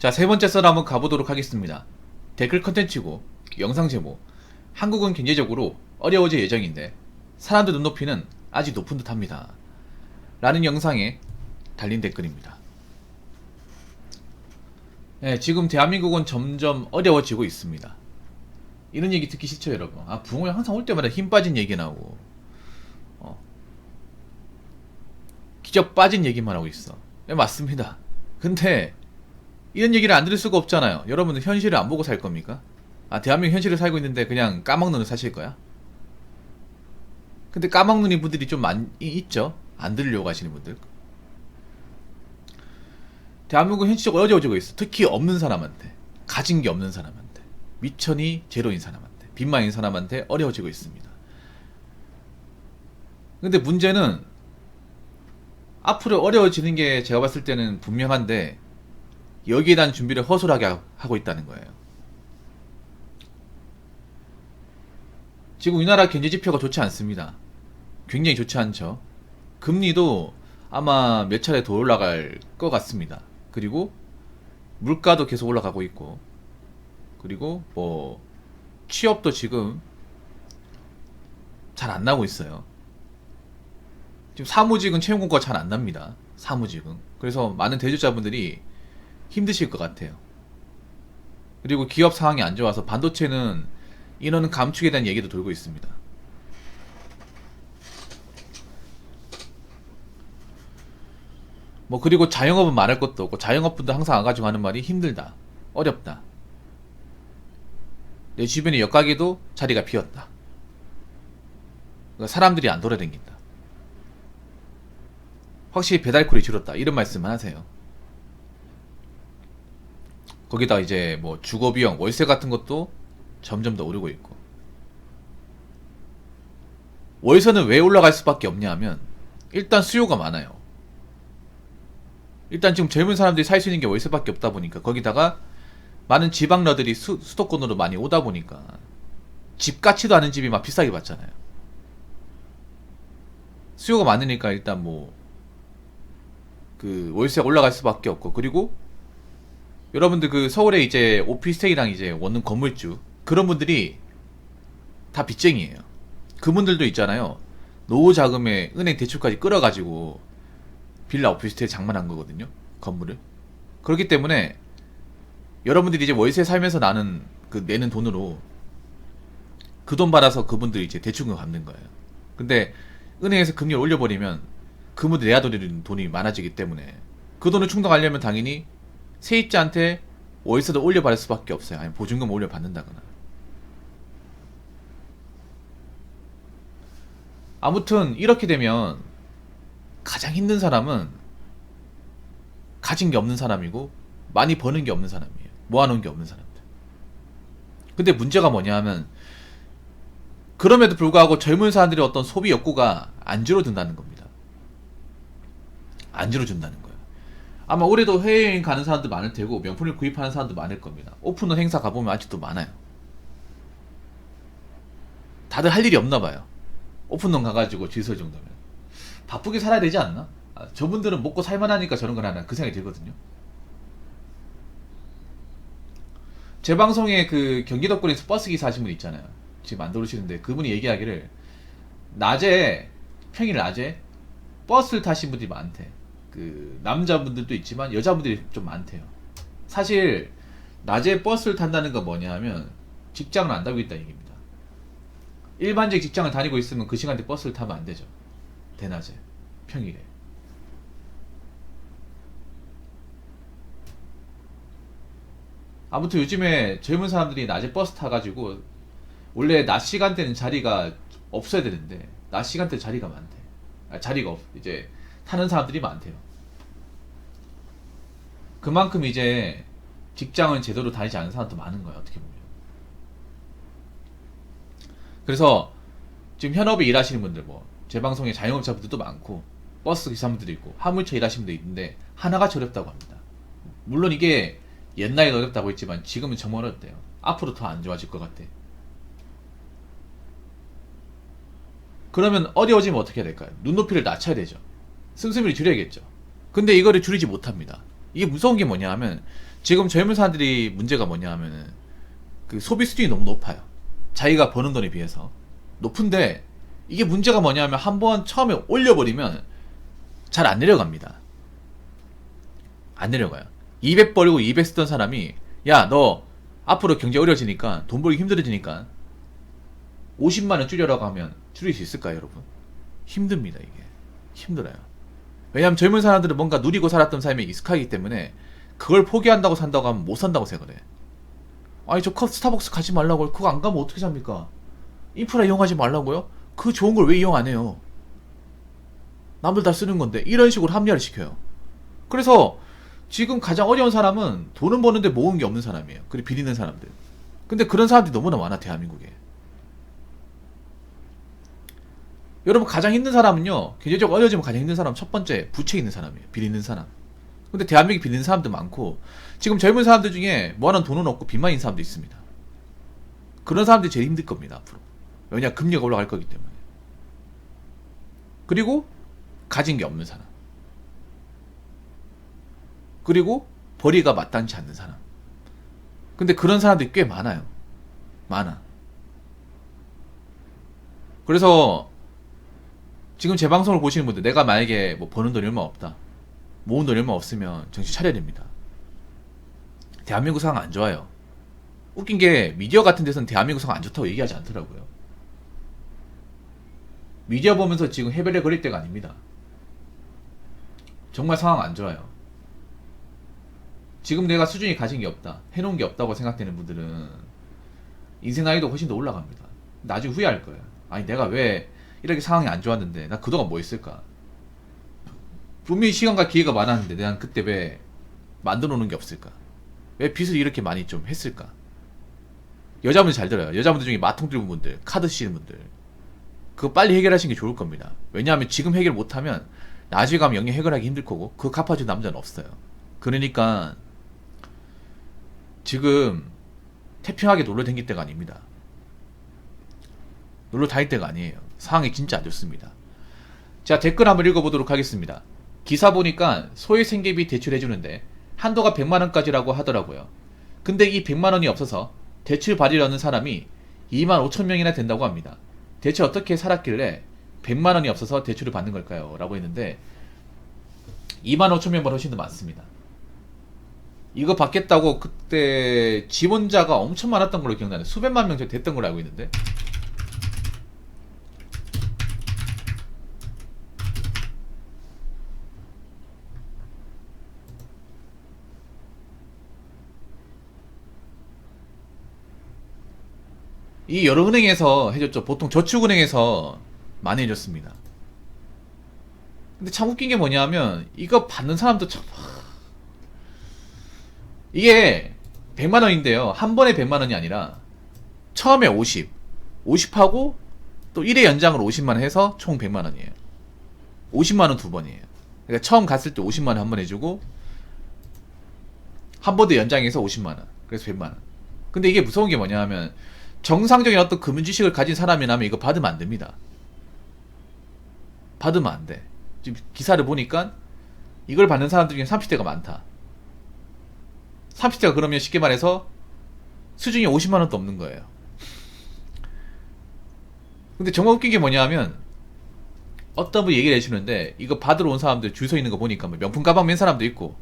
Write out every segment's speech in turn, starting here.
자, 세 번째 썰 한번 가보도록 하겠습니다. 댓글 컨텐츠고 영상 제목, 한국은 경제적으로 어려워질 예정인데 사람들 눈높이는 아직 높은 듯 합니다 라는 영상에 달린 댓글입니다. 네, 지금 대한민국은 점점 어려워지고 있습니다. 이런 얘기 듣기 싫죠 여러분? 아, 부흥회 항상 올 때마다 힘 빠진 얘기 나오고 기적 빠진 얘기만 하고 있어. 네, 맞습니다. 근데 이런 얘기를 안 들을 수가 없잖아요. 여러분은 현실을 안 보고 살 겁니까? 아, 대한민국 현실을 살고 있는데 그냥 까막눈을 사실 거야? 근데 까막눈인 분들이 좀 많이 있죠? 안 들으려고 하시는 분들. 대한민국 현실적으로 어려워지고 있어. 특히 없는 사람한테, 가진 게 없는 사람한테, 미천이 제로인 사람한테, 빚만인 사람한테 어려워지고 있습니다. 근데 문제는 앞으로 어려워지는 게 제가 봤을 때는 분명한데 여기에 대한 준비를 허술하게 하고 있다는 거예요. 지금 우리나라 경제지표가 좋지 않습니다. 굉장히 좋지 않죠. 금리도 아마 몇 차례 더 올라갈 것 같습니다. 그리고 물가도 계속 올라가고 있고, 그리고 뭐 취업도 지금 잘 안 나고 있어요. 지금 사무직은 채용 공고가 잘 안 납니다. 사무직은. 그래서 많은 대졸자분들이 힘드실 것 같아요. 그리고 기업 상황이 안 좋아서 반도체는 인원 감축에 대한 얘기도 돌고 있습니다. 뭐 그리고 자영업은 말할 것도 없고, 자영업분들 항상 와가지고 하는 말이 힘들다, 어렵다, 내 주변의 옆가게도 자리가 비었다, 그러니까 사람들이 안 돌아다닌다, 확실히 배달콜이 줄었다, 이런 말씀을 하세요. 거기다 이제 뭐 주거비용, 월세 같은 것도 점점 더 오르고 있고. 월세는 왜 올라갈 수밖에 없냐 하면 일단 수요가 많아요. 일단 지금 젊은 사람들이 살 수 있는 게 월세밖에 없다 보니까, 거기다가 많은 지방러들이 수도권으로 많이 오다 보니까 집 같지도 않은 집이 막 비싸게 받잖아요. 수요가 많으니까 일단 뭐 그 월세가 올라갈 수밖에 없고, 그리고 여러분들 그 서울에 이제 오피스텔이랑 이제 원룸 건물주, 그런 분들이 다 빚쟁이에요. 그분들도 있잖아요. 노후 자금에 은행 대출까지 끌어가지고 빌라 오피스텔 장만한 거거든요. 건물을. 그렇기 때문에 여러분들이 이제 월세 살면서 내는 돈으로 그 돈 받아서 그분들이 이제 대출금 갚는 거예요. 근데 은행에서 금리를 올려버리면 그분들 내야 되는 돈이 많아지기 때문에 그 돈을 충당하려면 당연히 세입자한테 월세도 올려받을 수밖에 없어요. 아니면 보증금 올려받는다거나. 아무튼 이렇게 되면 가장 힘든 사람은 가진 게 없는 사람이고 많이 버는 게 없는 사람이에요. 모아놓은 게 없는 사람들. 근데 문제가 뭐냐 하면, 그럼에도 불구하고 젊은 사람들의 어떤 소비 욕구가 안 줄어든다는 겁니다. 안 줄어든다는 거예요. 아마 올해도 해외여행 가는 사람도 많을 테고 명품을 구입하는 사람도 많을 겁니다. 오픈런 행사 가보면 아직도 많아요. 다들 할 일이 없나 봐요. 오픈런 가가지고 줄 설 정도면 바쁘게 살아야 되지 않나? 아, 저분들은 먹고 살만하니까 저런 걸 하나, 그 생각이 들거든요. 제 방송에 그 경기도권에서 버스기사 하신 분 있잖아요. 지금 안 들어오시는데, 그분이 얘기하기를 낮에, 평일 낮에 버스를 타신 분들이 많대. 그 남자분들도 있지만 여자분들이 좀 많대요. 사실 낮에 버스를 탄다는 건 뭐냐 하면 직장을 안 다니고 있다는 얘기입니다. 일반적 직장을 다니고 있으면 그 시간대 버스를 타면 안 되죠. 대낮에, 평일에. 아무튼 요즘에 젊은 사람들이 낮에 버스 타가지고, 원래 낮 시간대는 자리가 없어야 되는데 낮 시간대 자리가 많대. 아, 자리가 이제 타는 사람들이 많대요. 그만큼 이제 직장을 제대로 다니지 않는 사람도 많은 거예요, 어떻게 보면. 그래서 지금 현업에 일하시는 분들, 뭐 제 방송에 자영업자분들도 많고 버스 기사분들도 있고 화물차 일하시는 분도 있는데 하나같이 어렵다고 합니다. 물론 이게 옛날에 어렵다고 했지만 지금은 정말 어렵대요. 앞으로 더 안 좋아질 것 같아. 그러면 어려워지면 어떻게 해야 될까요? 눈높이를 낮춰야 되죠. 씀씀이를 줄여야겠죠. 근데 이거를 줄이지 못합니다. 이게 무서운 게 뭐냐 하면 지금 젊은 사람들이 문제가 뭐냐 하면은 그 소비 수준이 너무 높아요. 자기가 버는 돈에 비해서 높은데 이게 문제가 뭐냐 하면 한번 처음에 올려버리면 잘 안 내려갑니다. 안 내려가요. 200 벌고 200 쓰던 사람이 야 너 앞으로 경제 어려워지니까 돈 벌기 힘들어지니까 50만원 줄여라고 하면 줄일 수 있을까요 여러분? 힘듭니다. 이게 힘들어요. 왜냐면 젊은 사람들은 뭔가 누리고 살았던 삶에 익숙하기 때문에 그걸 포기한다고 산다고 하면 못 산다고 생각을 해. 아니 저 컵 스타벅스 가지 말라고요. 그거 안 가면 어떻게 삽니까? 인프라 이용하지 말라고요? 그 좋은 걸 왜 이용 안 해요? 남들 다 쓰는 건데 이런 식으로 합리화를 시켜요. 그래서 지금 가장 어려운 사람은 돈은 버는데 모은 게 없는 사람이에요. 그리고 비리는 사람들. 근데 그런 사람들이 너무나 많아 대한민국에. 여러분 가장 힘든 사람은요, 경제적으로 어려워지면 가장 힘든 사람은 첫 번째 부채 있는 사람이에요. 비리는 사람. 근데 대한민국에 비리는 사람도 많고 지금 젊은 사람들 중에 뭐하는 돈은 없고 빚만 있는 사람도 있습니다. 그런 사람들이 제일 힘들 겁니다 앞으로. 왜냐 금리가 올라갈 거기 때문에. 그리고 가진 게 없는 사람. 그리고 벌이가 마땅치 않는 사람. 근데 그런 사람들이 꽤 많아요. 많아. 그래서 지금 제 방송을 보시는 분들, 내가 만약에 뭐 버는 돈이 얼마 없다, 모은 돈이 얼마 없으면 정신 차려야 됩니다. 대한민국 상황 안 좋아요. 웃긴 게 미디어 같은 데서는 대한민국 상황 안 좋다고 얘기하지 않더라고요. 미디어 보면서 지금 해별에 걸릴 때가 아닙니다. 정말 상황 안 좋아요. 지금 내가 수준이 가진 게 없다, 해놓은 게 없다고 생각되는 분들은 인생 나이도 훨씬 더 올라갑니다. 나중에 후회할 거예요. 아니 내가 왜 이렇게 상황이 안 좋았는데 나 그동안 뭐 했을까? 분명히 시간과 기회가 많았는데 난 그때 왜 만들어 놓은 게 없을까? 왜 빚을 이렇게 많이 좀 했을까? 여자분들 잘 들어요. 여자분들 중에 마통 들은 분들, 카드 쓰시는 분들, 그거 빨리 해결하시는 게 좋을 겁니다. 왜냐하면 지금 해결 못하면 나중에 가면 영영 해결하기 힘들 거고 그거 갚아줄 남자는 없어요. 그러니까 지금 태평하게 놀러 다닐 때가 아닙니다. 놀러 다닐 때가 아니에요. 상황이 진짜 안 좋습니다. 자, 댓글 한번 읽어보도록 하겠습니다. 기사 보니까 소액 생계비 대출해주는데 한도가 100만원까지라고 하더라고요. 근데 이 100만원이 없어서 대출 받으려는 사람이 2만 5천 명이나 된다고 합니다. 대체 어떻게 살았길래 100만원이 없어서 대출을 받는 걸까요? 라고 했는데 2만 5천 명보다 훨씬 더 많습니다. 이거 받겠다고 그때 지원자가 엄청 많았던 걸로 기억나요. 수백만 명 됐던 걸로 알고 있는데 이 여러 은행에서 해줬죠. 보통 저축은행에서 많이 해줬습니다. 근데 참 웃긴 게 뭐냐면 이거 받는 사람도 참 이게 100만원인데요 한 번에 100만원이 아니라 처음에 50하고 또 1회 연장으로 50만원 해서 총 100만원이에요 50만원 두 번이에요. 그러니까 처음 갔을 때 50만원 한 번 해주고 한 번 더 연장해서 50만원, 그래서 100만원. 근데 이게 무서운 게 뭐냐 하면 정상적인 어떤 금융 지식을 가진 사람이라면 이거 받으면 안 됩니다. 받으면 안 돼. 지금 기사를 보니까 이걸 받는 사람들 중에 30대가 많다. 30대가 그러면 쉽게 말해서 수준이 50만원도 없는 거예요. 근데 정말 웃긴 게 뭐냐 하면 어떤 분이 얘기를 해주는데 이거 받으러 온 사람들 줄 서 있는 거 보니까 뭐 명품 가방 맨 사람도 있고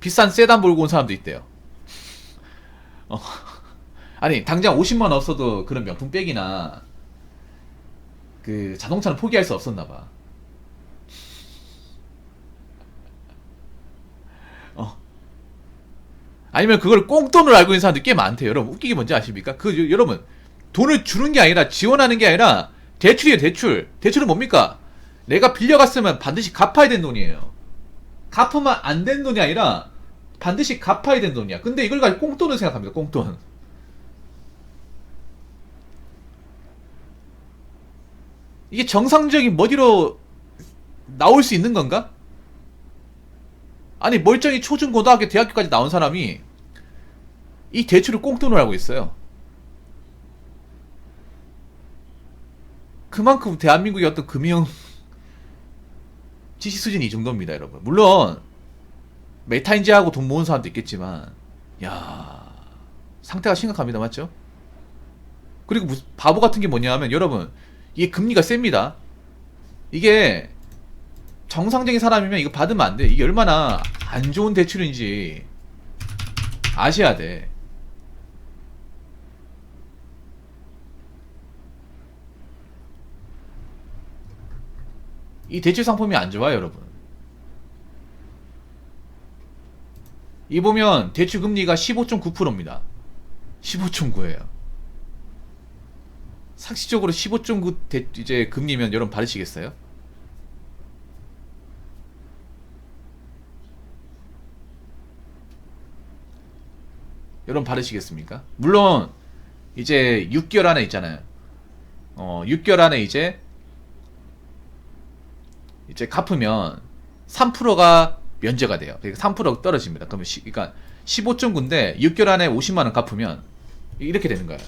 비싼 세단 몰고 온 사람도 있대요. 아니 당장 50만원 없어도 그런 명품 백이나 그 자동차는 포기할 수 없었나봐. 아니면 그걸 꽁돈으로 알고 있는 사람들이 꽤 많대요. 여러분 웃기게 뭔지 아십니까? 여러분 돈을 주는 게 아니라 지원하는 게 아니라 대출이에요. 대출은 뭡니까? 내가 빌려갔으면 반드시 갚아야 되는 돈이에요. 갚으면 안 되는 돈이 아니라 반드시 갚아야 되는 돈이야. 근데 이걸 가지고 꽁돈을 생각합니다. 꽁돈. 이게 정상적인 머리로 나올 수 있는 건가? 아니 멀쩡히 초중 고등학교 대학교까지 나온 사람이 이 대출을 꽁돈으로 알고 있어요. 그만큼 대한민국의 어떤 금융 지식 수준이 이 정도입니다, 여러분. 물론 메타인지하고 돈 모은 사람도 있겠지만, 야, 상태가 심각합니다. 맞죠? 그리고 바보 같은 게 뭐냐 하면, 여러분, 이게 금리가 셉니다. 이게 정상적인 사람이면 이거 받으면 안 돼. 이게 얼마나 안 좋은 대출인지 아셔야 돼. 이 대출 상품이 안 좋아요, 여러분. 이 보면 대출 금리가 15.9%입니다. 15.9예요. 상식적으로 15.9 이제 금리면 여러분 받으시겠어요? 여러분 받으시겠습니까? 물론 이제 6개월 안에 있잖아요. 6개월 안에 이제 갚으면 3%가 면제가 돼요. 그러니까 3% 떨어집니다. 그러면 그러니까 15.9인데 6개월 안에 50만 원 갚으면 이렇게 되는 거예요.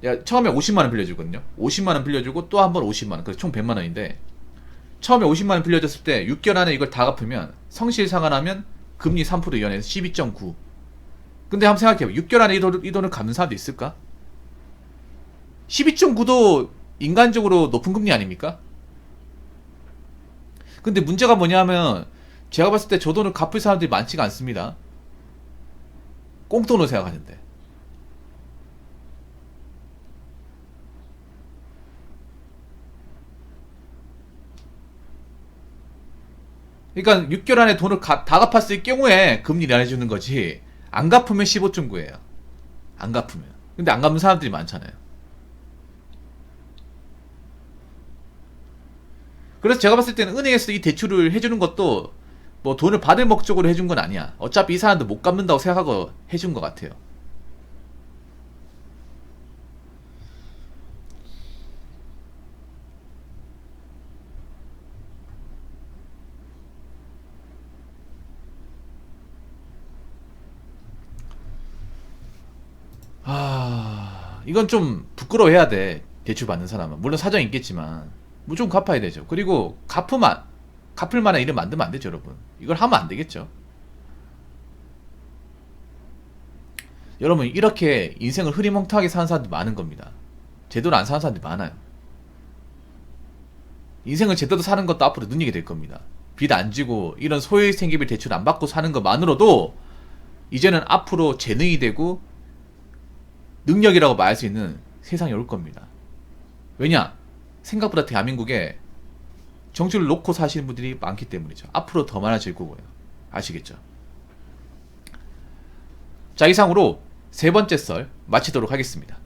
야, 처음에 50만 원 빌려주거든요. 50만 원 빌려주고 또 한 번 50만 원. 그래서 총 100만 원인데 처음에 50만 원 빌려줬을 때 6개월 안에 이걸 다 갚으면 성실 상환하면 금리 3% 연해서 12.9. 근데 한번 생각해봐. 6개월 안에 이 돈을 갚는 사람도 있을까? 12.9도 인간적으로 높은 금리 아닙니까? 근데 문제가 뭐냐면 제가 봤을 때 저 돈을 갚을 사람들이 많지가 않습니다. 꽁돈으로 생각하는데. 그러니까 6개월 안에 돈을 다 갚았을 경우에 금리를 안 해주는 거지. 안 갚으면 15.9예요. 안 갚으면. 근데 안 갚는 사람들이 많잖아요. 그래서 제가 봤을 때는 은행에서 이 대출을 해주는 것도 뭐 돈을 받을 목적으로 해준 건 아니야. 어차피 이 사람도 못 갚는다고 생각하고 해준 것 같아요. 이건 좀 부끄러워해야 돼. 대출 받는 사람은. 물론 사정이 있겠지만 무조건 갚아야 되죠. 그리고 갚을 만한 일을 만들면 안 되죠, 여러분. 이걸 하면 안 되겠죠. 여러분, 이렇게 인생을 흐리멍텅하게 사는 사람들이 많은 겁니다. 제대로 안 사는 사람들이 많아요. 인생을 제대로 사는 것도 앞으로 눈이게 될 겁니다. 빚 안 지고 이런 소액 생계비 대출 안 받고 사는 것만으로도 이제는 앞으로 재능이 되고 능력이라고 말할 수 있는 세상이 올 겁니다. 왜냐? 생각보다 대한민국에 정치를 놓고 사시는 분들이 많기 때문이죠. 앞으로 더 많아질 거고요. 아시겠죠? 자, 이상으로 세 번째 썰 마치도록 하겠습니다.